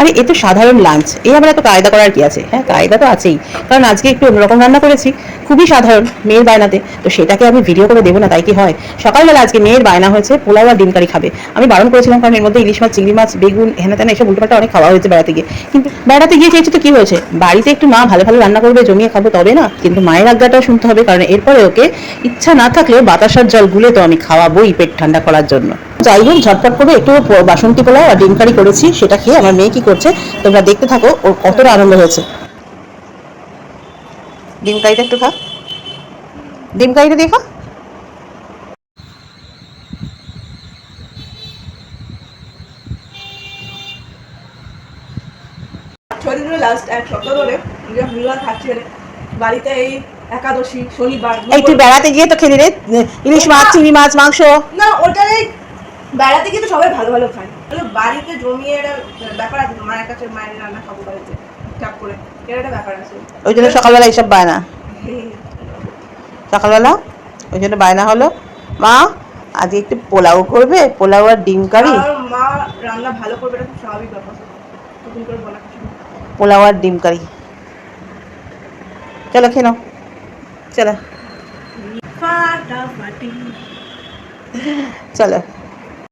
আরে এ তো সাধারণ লাঞ্চ, এই আবার এত কায়দা করার কি আছে? হ্যাঁ, কায়দা তো আছেই, কারণ আজকে একটু অন্যরকম রান্না করেছি, খুবই সাধারণ মেয়ের বায়নাতে। তো সেটাকে আমি ভিডিও করে দেবো না তাই কি হয়? সকালবেলা আজকে মেয়ের বায়না হয়েছে পোলাও আর ডিম কারি খাবে। আমি বারণ করেছিলাম, কারণ এর মধ্যে ইলিশ মাছ, চিংড়ি মাছ, বেগুন, হেনা তেনা এসব উল্টোপাল্টা অনেক খাওয়া হয়েছে বেড়াতে গিয়ে। কিন্তু বেড়াতে গিয়ে চেয়েছি তো কি হয়েছে, বাড়িতে একটু মা ভালো ভালো রান্না করবে, জমিয়ে খাবো তবে না। কিন্তু মায়ের আজ্ঞাটাও শুনতে হবে, কারণ এরপরে ওকে ইচ্ছা না থাকলেও বাতাসার জল গুলে তো আমি খাওয়াবোই পেট ঠান্ডা করার জন্য। যাই হোক, ঝটপট করে একটু বাসন্তী পোলাও আর ডিম কারি করেছি, সেটা খেয়ে আমার মেয়ে কি করছে তোমরা দেখতে থাকো, ওর কতটা আনন্দ হয়েছে। ডিম কারিটা একটু খা, ডিম কারিটা দিয়ে খা। ছদিন ধরে লাস্ট এক সপ্তাহ ধরে ভিডিও থাকছে বাড়িতে। এই একাদশী শনিবার একটু বেড়াতে গিয়ে তো খেলি রে, ইলিশ মাছ, চিংড়ি মাছ, মাংস। না ওটাই, বেড়াতে গিয়ে তো সবাই ভালো ভালো খায়, বাড়িতে জমিয়ে একটা ব্যাপার আছে। মায়ের কাছে মায়ের রান্না খাবো বাড়িতে চাপ করে, এর একটা ব্যাপার আছে। ওই জন্য সকালবেলা এইসব বায়না, সকালবেলা ওই জন্য বায়না হলো, মা আজকে একটু পোলাও করবে, পোলাও আর ডিম কারি। আর মা রান্না ভালো করবে, এটা খুব স্বাভাবিক ব্যাপার, নতুন করে বলা কিছু না। পোলাও আর ডিম কারি, চলো খেয়ে নাও, চলো ফাটাফাটি। চলো।